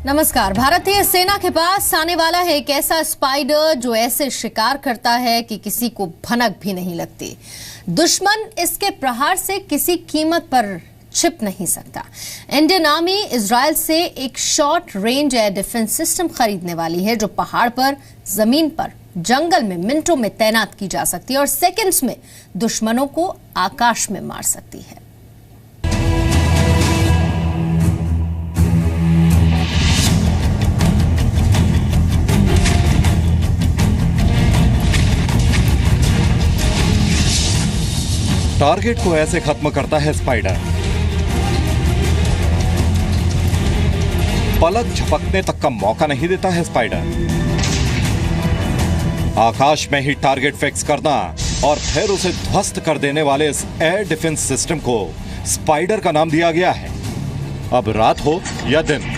नमस्कार। भारतीय सेना के पास आने वाला है एक ऐसा स्पाइडर जो ऐसे शिकार करता है कि किसी को भनक भी नहीं लगती। दुश्मन इसके प्रहार से किसी कीमत पर छिप नहीं सकता। इंडियन आर्मी इजराइल से एक short range air defence system खरीदने वाली है जो पहाड़ पर, जमीन पर, जंगल में मिनटों में तैनात की जा सकती है और सेकंड्स में दुश्मनों को आकाश में मार सकती है। टारगेट को ऐसे खत्म करता है स्पाइडर। पलक झपकने तक का मौका नहीं देता है स्पाइडर। आकाश में ही टारगेट फिक्स करना और फिर उसे ध्वस्त कर देने वाले इस एयर डिफेंस सिस्टम को स्पाइडर का नाम दिया गया है। अब रात हो या दिन,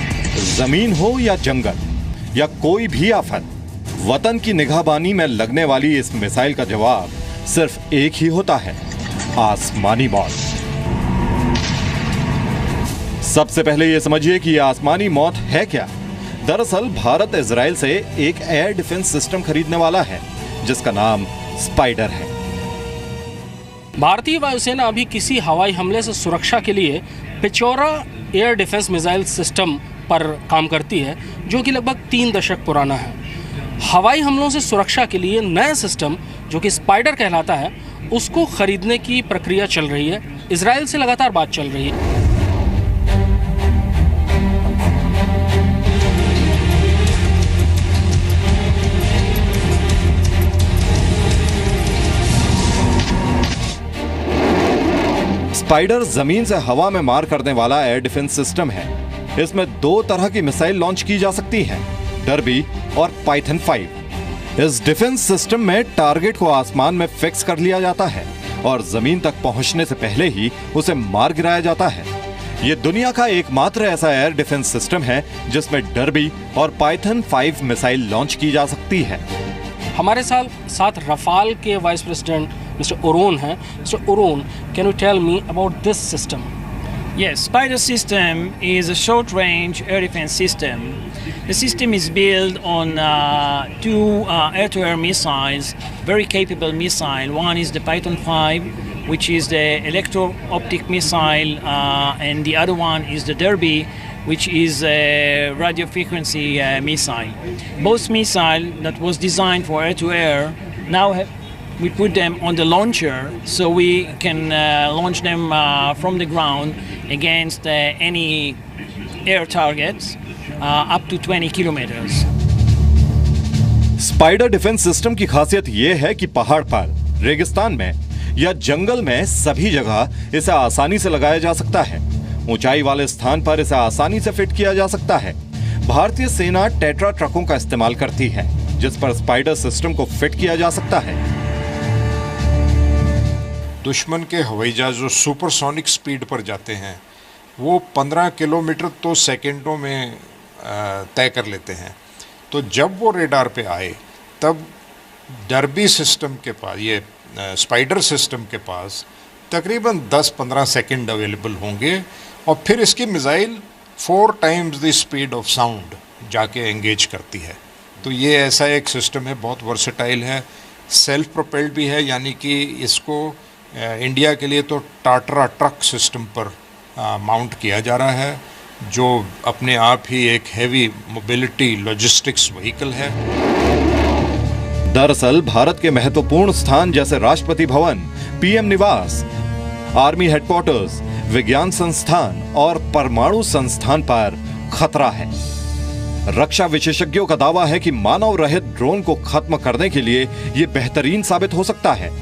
जमीन हो या जंगल या कोई भी आफत, वतन की निगाहबानी में लगने वाली इस मिसाइल का जवाब सिर्फ एक ही होता है, आसमानी मौत। सबसे पहले यह समझिए कि यह आसमानी मौत है क्या। दरअसल भारत इजराइल से एक एयर डिफेंस सिस्टम खरीदने वाला है जिसका नाम स्पाइडर है। भारतीय वायुसेना अभी किसी हवाई हमले से सुरक्षा के लिए पिचौरा एयर डिफेंस मिसाइल सिस्टम पर काम करती है जो कि लगभग 3 दशक पुराना है। हवाई हमलों से सुरक्षा के लिए नया सिस्टम जो कि स्पाइडर कहलाता है उसको खरीदने की प्रक्रिया चल रही है। इजराइल से लगातार बात चल रही है। स्पाइडर जमीन से हवा में मार करने वाला एयर डिफेंस सिस्टम है। इसमें 2 तरह की मिसाइल लॉन्च की जा सकती है, डर्बी और पाइथन 5। इस डिफेंस सिस्टम में टारगेट को आसमान में फिक्स कर लिया जाता है और जमीन तक पहुंचने से पहले ही उसे मार गिराया जाता है। यह दुनिया का एकमात्र ऐसा एयर डिफेंस सिस्टम है जिसमें डर्बी और पाइथन 5 मिसाइल लॉन्च की जा सकती है। हमारे साथ रफाल के वाइस प्रेसिडेंट मिस्टर ओरोन हैं। Mister Oron, can you tell me about this system? Yes, Spider system is a short-range air defense system. The system is built on 2 air-to-air missiles, very capable missile. One is the Python 5, which is the electro-optic missile, and the other one is the Derby, which is a radio frequency missile. Both missiles that was designed for air-to-air now we put them on the launcher so we can launch them from the ground against any air targets up to 20 kilometers. Spider defence system की खासियत यह है कि पहाड़ पर, रेगिस्तान में या जंगल में सभी जगह इसे आसानी से लगाया जा सकता है। ऊंचाई वाले स्थान पर इसे आसानी से फिट किया जा सकता है। भारतीय सेना टेट्रा ट्रकों का इस्तेमाल करती है जिस पर स्पाइडर सिस्टम को फिट किया जा सकता है। दुश्मन के हवाई जहाज जो सुपरसोनिक स्पीड पर जाते हैं वो 15 किलोमीटर तो सेकंडों में तय कर लेते हैं। तो जब वो रेडार पे आए तब डर्बी सिस्टम के पास, ये स्पाइडर सिस्टम के पास तकरीबन 10-15 सेकंड अवेलेबल होंगे और फिर इसकी missile 4 times the speed of sound जाके एंगेज करती है। तो ये ऐसा एक सिस्टम है, बहुत वर्सेटाइल है, सेल्फ प्रोपेल्ड भी है, यानी कि इसको इंडिया के लिए तो टाटरा ट्रक सिस्टम पर माउंट किया जा रहा है जो अपने आप ही एक हैवी मोबिलिटी लॉजिस्टिक्स व्हीकल है। दरअसल भारत के महत्वपूर्ण स्थान जैसे राष्ट्रपति भवन, पीएम निवास, आर्मी हेडक्वार्टर्स, विज्ञान संस्थान और परमाणु संस्थान पर खतरा है। रक्षा विशेषज्ञों का दावा है कि मानव रहित ड्रोन को खत्म करने के लिए यह बेहतरीन साबित हो सकता है।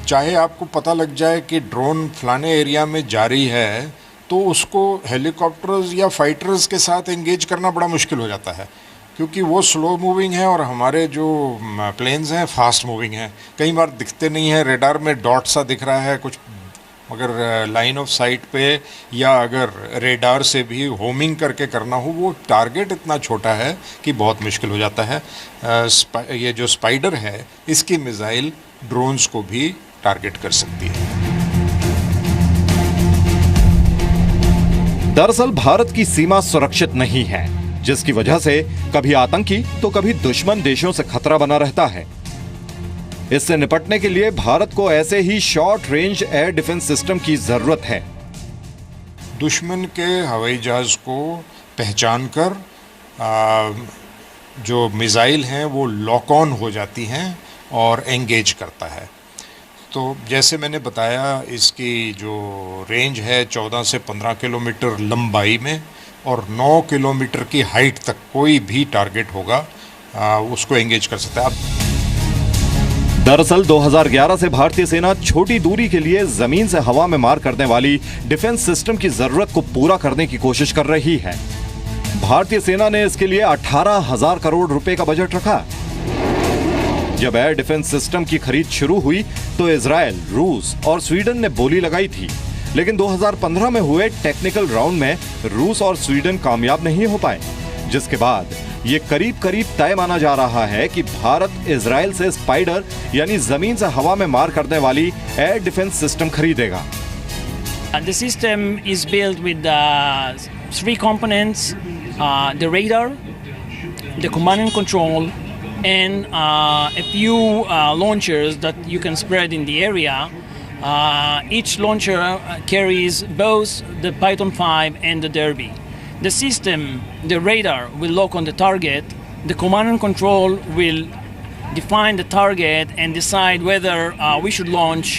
चाहे आपको पता लग जाए कि ड्रोन फलाने एरिया में जा रही है तो उसको हेलीकॉप्टर्स या फाइटर्स के साथ एंगेज करना बड़ा मुश्किल हो जाता है क्योंकि वो स्लो मूविंग है और हमारे जो प्लेन्स हैं फास्ट मूविंग हैं। कई बार दिखते नहीं हैं, रेडार में डॉट सा दिख रहा है कुछ, मगर लाइन ऑफ साइट पे या अगर रेडार से भी होमिंग करके करना हो वो टारगेट इतना छोटा है कि बहुत मुश्किल हो जाता है। ये जो स्पाइडर है इसकी मिसाइल ड्रोन्स को भी टारगेट कर सकती है। दरअसल भारत की सीमा सुरक्षित नहीं है। जिसकी वजह से कभी आतंकी तो कभी दुश्मन देशों से खतरा बना रहता है। इससे निपटने के लिए भारत को ऐसे ही short range air defence system की जरूरत है। दुश्मन के हवाई जहाज को पहचान कर जो मिसाइल हैं वो लॉक ऑन हो जाती हैं और एंगेज करता है। तो जैसे मैंने बताया, इसकी जो रेंज है 14 से 15 किलोमीटर लंबाई में और 9 किलोमीटर की हाइट तक कोई भी टारगेट होगा उसको एंगेज कर सकता है। दरअसल 2011 से भारतीय सेना छोटी दूरी के लिए जमीन से हवा में मार करने वाली डिफेंस सिस्टम की जरूरत को पूरा करने की कोशिश कर रही है। भारतीय सेना ने इसके लिए 18,000 करोड़ रुपए का बजट रखा। जब एयर डिफेंस सिस्टम की खरीद शुरू हुई तो इजराइल, रूस और स्वीडन ने बोली लगाई थी, लेकिन 2015 में हुए टेक्निकल राउंड में रूस और स्वीडन कामयाब नहीं हो पाए, जिसके बाद ये करीब करीब तय माना जा रहा है कि भारत इजराइल से स्पाइडर यानी जमीन से हवा में मार करने वाली एयर डिफेंस सिस्टम खरीदेगा। The system is built with 3 components: the radar, the command and control, and a few launchers that you can spread in the area. Each launcher carries both the Python 5 and the Derby. The system, the radar, will lock on the target. The command and control will define the target and decide whether we should launch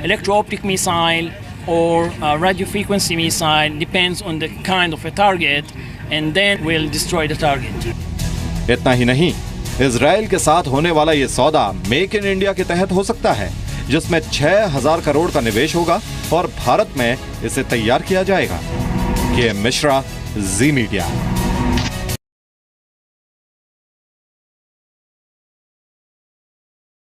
electro-optic missile or radio frequency missile, depends on the kind of a target, and then we'll destroy the target. इतना ही नहीं, Israel के साथ होने वाला ये सौदा make in India के तहत हो सकता है, जिसमें 6,000 करोड़ का निवेश होगा और भारत में इसे तैयार किया जाएगा। के मिश्रा, जी मीडिया।